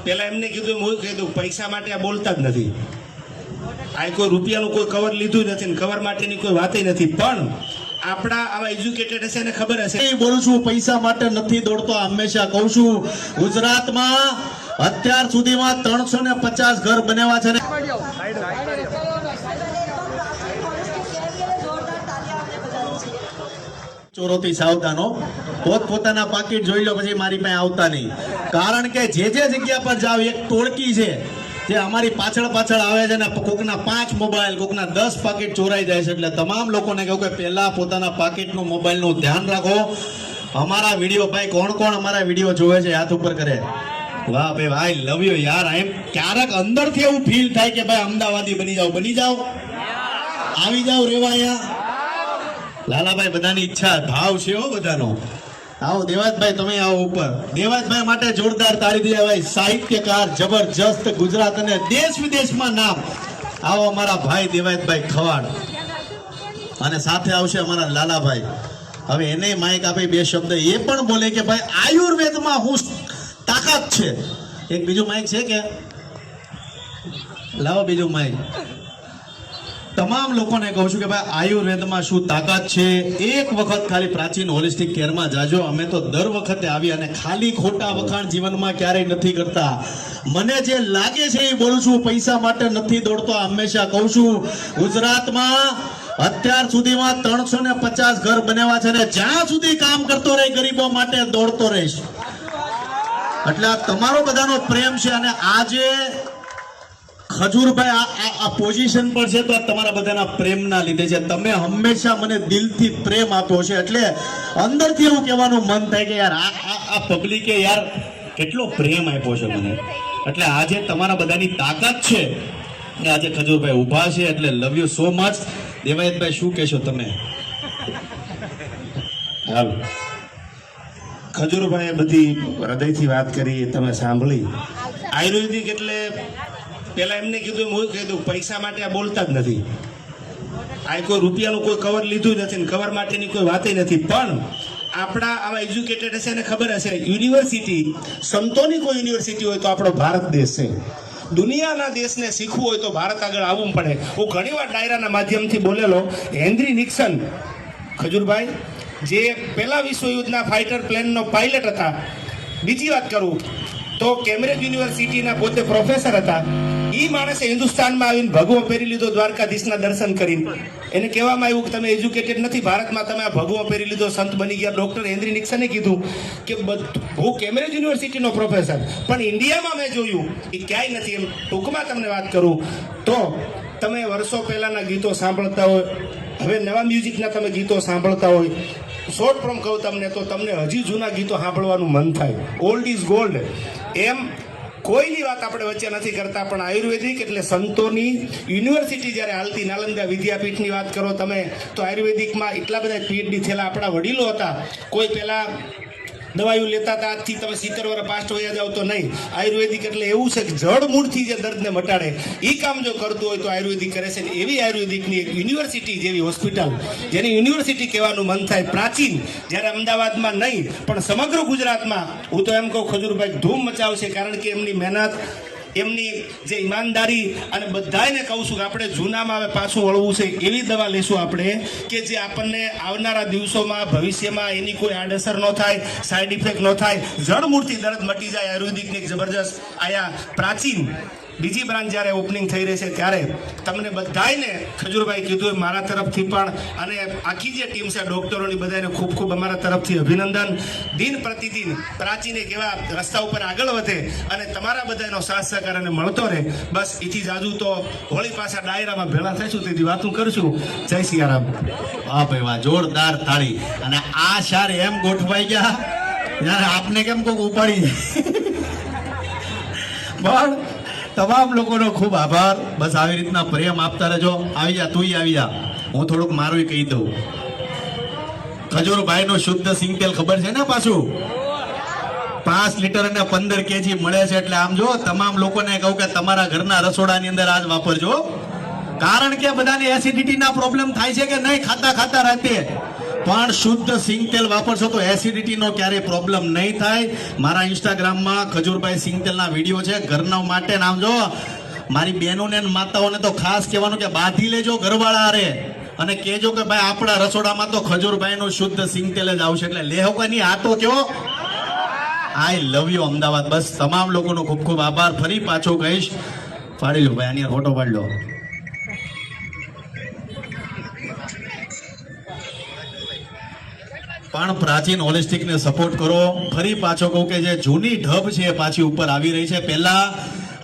પેલા એમને કીધું હું કીધું પૈસા માટે આ બોલતા જ નથી. આ કોઈ રૂપિયાનું કોઈ કવર લીધું નથી ને કવર માટેની કોઈ વાત નથી. પણ આપણા આવા એજ્યુકેટેડ હશે ને ખબર હશે. બોલું છું પૈસા માટે નથી દોડતો. હંમેશા કહું છું ગુજરાતમાં અત્યાર સુધીમાં 350 ઘર બનાવ્યા છે ને ચોરોથી સાવધાનો. પોતપોતાના પાકીટ જોઈ લો, પછી મારી પાસે આવતા નહીં. કારણ કે જે જગ્યા પર જાવ એક ટોળકી છે જે અમારી પાછળ આવે છે ને કોકના 5 મોબાઈલ કોકના 10 પાકીટ ચોરાઈ જાય છે. એટલે તમામ લોકોને કહું કે પહેલા પોતાના પાકીટનું મોબાઈલનું ધ્યાન રાખો. અમારા વિડીયો ભાઈ કોણ અમારા વિડીયો જોવે છે હાથ ઉપર કરે. વાહ ભાઈ આઈ લવ યુ યાર. એમ ક્યારેક અંદરથી એવું ફીલ થાય કે ભાઈ અમદાવાદી બની જાઓ આવી જાઓ રેવા અહીંયા. લાલાભાઈ બધાની ઈચ્છા ભાવ છે હો બધાનો. આવો દેવાજભાઈ, તમે આવો ઉપર. દેવાજભાઈ માટે જોરદાર તાળી દે ભાઈ. સાહિત્યકાર જબરજસ્ત, ગુજરાત અને દેશ વિદેશમાં નામ. આવો અમારા ભાઈ દેવાજભાઈ ખવાડ. અને સાથે આવશે અમારા લાલાભાઈ. હવે એને માઇક આપી 2 શબ્દ એ પણ બોલે કે ભાઈ આયુર્વેદમાં હું તાકાત છે. એક બીજું માઇક છે કે લાવો બીજું માઇક. તમામ લોકોને કહું છું કે ભાઈ આયુર્વેદમાં શું તાકાત છે. એક વખત ખાલી પ્રાચીન હોલિસ્ટિક કેરમાં જાજો. અમે તો દર વખતે આવી અને ખાલી ખોટા વખાણ જીવનમાં ક્યારેય નથી કરતા. મને જે લાગે છે એ બોલું છું. પૈસા માટે નથી દોડતો. હંમેશા કહું છું ગુજરાતમાં અત્યાર સુધીમાં 350 ઘર બનાવ્યા છે ને જ્યાં સુધી કામ કરતો રહે ગરીબો માટે દોડતો રહીશ. એટલે આ તમારો બધાનો પ્રેમ છે. અને આજે ખજૂરભાઈ આ પોઝિશન પર છે તો તમારા બધાના પ્રેમના લીધે છે. તમે હંમેશા મને દિલથી પ્રેમ આપ્યો છે. એટલે અંદરથી એવું કહેવાનું મન થાય કે યાર આ પબ્લિકે યાર કેટલો પ્રેમ આપ્યો છે મને. એટલે આજે તમારા બધાની તાકાત છે કે આજે ખજૂરભાઈ ઊભા છે. એટલે love you so much. Devayatbhai શું કહેશો તમે? હાલ ખજૂરભાઈએ બધી હૃદયથી વાત કરી, તમે સાંભળી. આયુર્વેદિક એટલે પેલા એમને કીધું હું કીધું પૈસા માટે આ બોલતા જ નથી. આ કોઈ રૂપિયાનું કોઈ કવર લીધું નથી ને કવર માટેની કોઈ વાત નથી. પણ આપણા આવા એજ્યુકેટેડ હશે ને ખબર હશે. યુનિવર્સિટી, સંતોની કોઈ યુનિવર્સિટી હોય તો આપણો ભારત દેશ છે. દુનિયાના દેશને શીખવું હોય તો ભારત આગળ આવવું પડે. હું ઘણીવાર ડાયરાના માધ્યમથી બોલેલો. હેનરી નિક્સન ખજૂરભાઈ જે પહેલા વિશ્વયુદ્ધના ફાઇટર પ્લેનનો પાયલટ હતા. બીજી વાત કરું તો કેમ્બ્રિજ યુનિવર્સિટીના પોતે પ્રોફેસર હતા. એ માણસે હિન્દુસ્તાનમાં આવીને ભગવો પહેરી લીધો દ્વારકાધીશના દર્શન કરીને. એને કહેવામાં આવ્યું કે તમે એજ્યુકેટેડ નથી, ભારતમાં તમે આ ભગવો પહેરી લીધો, સંત બની ગયા. ડોક્ટર હેનરી નિક્સને કીધું કે હું કેમ્બ્રિજ યુનિવર્સિટીનો પ્રોફેસર પણ ઇન્ડિયામાં મેં જોયું એ ક્યાંય નથી. એમ ટૂંકમાં તમને વાત કરું તો તમે વર્ષો પહેલાના ગીતો સાંભળતા હોય, હવે નવા મ્યુઝિકના તમે ગીતો સાંભળતા હોય. શોર્ટ ફોર્મ કહું તમને તો તમને હજી જૂના ગીતો સાંભળવાનું મન થાય. Old is gold. એમ કોઈની વાત આપણે વચ્ચે નથી કરતા. પણ આયુર્વેદિક એટલે સંતોની યુનિવર્સિટી જ્યારે હાલતી, નાલંદા વિદ્યાપીઠની વાત કરો તમે તો આયુર્વેદિકમાં એટલા બધા પીએચડી થયેલા આપણા વડીલો હતા. કોઈ પહેલા દવાઈઓ લેતા હતા, આજથી તમે 70 વર્ષ પાસ્ટ વયા જાવ તો નહીં. આયુર્વેદિક એટલે એવું છે કે જડ મૂળથી જે દર્દને મટાડે એ કામ જો કરતું હોય તો આયુર્વેદિક કરે છે. એવી આયુર્વેદિકની એક યુનિવર્સિટી જેવી હોસ્પિટલ જેની યુનિવર્સિટી કહેવાનું મન થાય. પ્રાચીન જ્યારે અમદાવાદમાં નહીં પણ સમગ્ર ગુજરાતમાં હું તો એમ કહું ખજૂરભાઈ ધૂમ મચાવશે. કારણ કે એમની મહેનત, એમની જે ઈમાનદારી, અને બધાને કહું છું કે આપણે જૂનામાં હવે પાછું વળવું છે. એવી દવા લેશું આપણે કે જે આપણને આવનારા દિવસોમાં ભવિષ્યમાં એની કોઈ આડઅસર ન થાય, સાઈડ ઇફેક્ટ ન થાય, જડમૂળથી દર્દ મટી જાય. આયુર્વેદિકની એક જબરજસ્ત આયા પ્રાચીન બીજી બ્રાન્ચ જ્યારે ઓપનિંગ થઈ રહી છે ત્યારે તમને બધાને ખજૂરભાઈ કીધું મારા તરફથી પણ અને આખી જે ટીમ છે ડૉક્ટરોની બધાને ખૂબ ખૂબ અમારા તરફથી અભિનંદન. દિન પ્રતિદિન પ્રાચીન એક એવા રસ્તા ઉપર આગળ વધે અને તમારા બધાનો સાથ સહકાર અને મળતો રહે. બસ એથી જાજુ તો હોળી પાછા ડાયરામાં ભેળા થઈશું તેથી વાતું કરશું. જય સિયારામ. વાહ ભાઈ વાહ, જોરદાર તાળી. અને આ શાર એમ ગોઠવાઈ ગયા ત્યારે આપને કેમ કોક ઉપાડી પણ તમામ લોકોનો ખૂબ આભાર. બસ આવી રીતના પ્રેમ આપતા રહેજો. આવી જા, તું આવી જા. હું થોડુંક મારું કહી દઉં. ખજૂરભાઈનું શુદ્ધ સિંગ તેલ ખબર છે ને પાછું 5 લીટર અને 15 કેજી મળે છે. એટલે આમ જો તમામ લોકોને કહું કે તમારા ઘરના રસોડાની અંદર આજ વાપરજો. કારણ કે બધાને એસિડિટીના પ્રોબ્લેમ થાય છે કે નહીં ખાતા ખાતા રાતે પણ શુદ્ધ સિંગ તેલ વાપરશો તો એસિડિટીનો ક્યારેય પ્રોબ્લેમ નહીં થાય. મારા ઇન્સ્ટાગ્રામમાં ખજૂરભાઈ સિંગ તેલના વિડીયો છે. ઘરના માટે નામ જો, મારી બહેનોને અને માતાઓને તો ખાસ કહેવાનું કે બાંધી લેજો ઘરવાળા રે અને કહેજો કે ભાઈ આપણા રસોડામાં તો ખજૂરભાઈનું શુદ્ધ સિંગ તેલ જ આવશે. એટલે લેહો કે નહીં, આ તો કયો આઈ લવ યુ અમદાવાદ. બસ તમામ લોકોનો ખૂબ ખૂબ આભાર. ફરી પાછો કહીશ, પાડી લો ભાઈ, આની ફોટો પાડી લો. પણ પ્રાચીન હોલિસ્ટિક ને સપોર્ટ કરો. ફરી પાછો કહું કે જે જૂની ઢબ છે એ પાછી ઉપર આવી રહી છે. પહેલા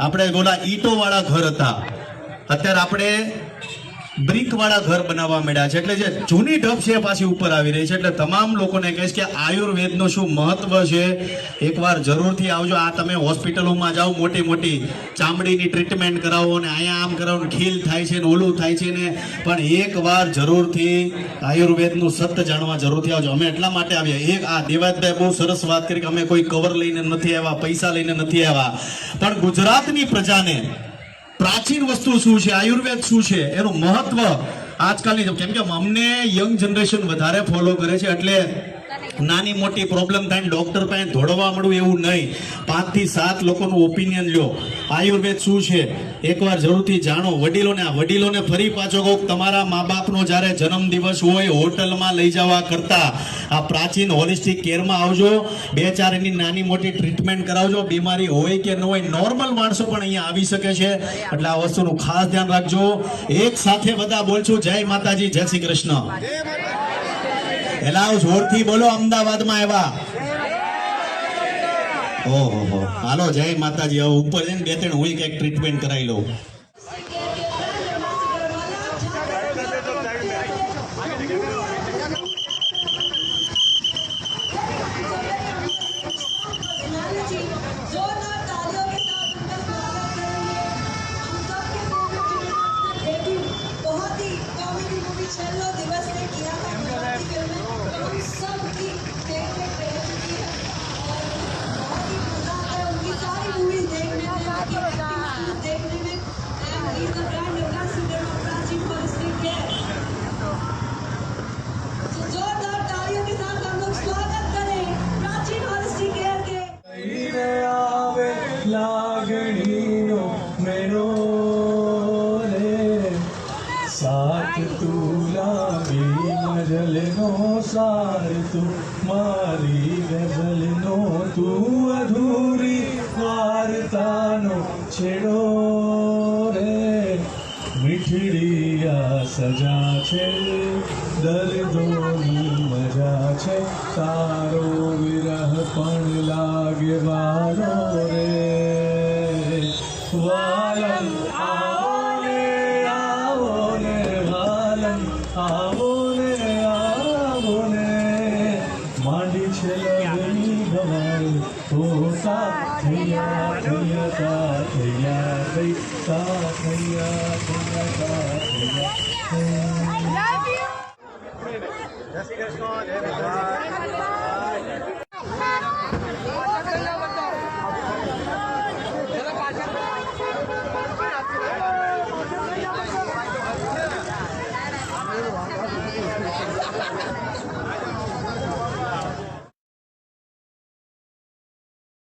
આપણે બોલા ઈટો વાળા ઘર હતા, અત્યારે આપણે બ્રિક વાળા ઘર બનાવવા માંડ્યા છે. એટલે જે જૂની ઢબ છે એ પાછી ઉપર આવી રહી છે. એટલે તમામ લોકોને કહીશ કે આયુર્વેદનું શું મહત્વ છે, એકવાર જરૂરથી આવજો. આ તમે હોસ્પિટલોમાં જાઓ, મોટી મોટી ચામડીની ટ્રીટમેન્ટ કરાવો ને અહીંયા આમ કરાવો ને ખીલ થાય છે ને ઓલું થાય છે ને, પણ એકવાર જરૂરથી આયુર્વેદનું સત્ય જાણવા જરૂરથી આવજો. અમે એટલા માટે આવ્યા, એક આ દેવાજભાઈ બહુ સરસ વાત કરી કે અમે કોઈ કવર લઈને નથી આવ્યા, પૈસા લઈને નથી આવ્યા, પણ ગુજરાતની પ્રજાને પ્રાચીન વસ્તુ શું છે, આયુર્વેદ શું છે, એનું મહત્વ આજકાલની, કેમ કે અમને યંગ જનરેશન વધારે ફોલો કરે છે. એટલે નાની મોટી પ્રોબ્લેમ થાય ડોક્ટર પાસે દોડવા મળવું એવું નહીં. 5 થી 7 લોકોનું ઓપિનિયન લ્યો. આયુર્વેદ શું છે એકવાર જરૂરથી જાણો. વડીલોને ફરી પાછો કહું, તમારા મા બાપનો જ્યારે જન્મદિવસ હોય હોટલમાં લઈ જવા કરતા આ પ્રાચીન હોલિસ્ટિક કેરમાં આવજો. 2-4 એની નાની મોટી ટ્રીટમેન્ટ કરાવજો. બીમારી હોય કે ન હોય, નોર્મલ માણસો પણ અહીંયા આવી શકે છે. એટલે આ વસ્તુનું ખાસ ધ્યાન રાખજો. એક સાથે બધા બોલશું જય માતાજી, જય શ્રી કૃષ્ણ. એલાવ જોરથી બોલો, અમદાવાદમાં આવ્યા. ઓહો, હાલો જય માતાજી. હવે ઉપર જઈને 2-3 હું કંઈક ટ્રીટમેન્ટ કરાવી લઉં. લાગણીનો મેળો રે સાથ તું લાવી ગઝલનો સાર તું મારી ગઝલનો તું અધૂરી વાર્તાનો છેડો રે મીઠડી આ સજા છે દર્દોની મજા છે તારો વિરહ પણ લાગે વારો રે વાલમ આવો ને વાલમ આવો ને માંડી છે લગની ગવાય ઓ થૈયા I love you.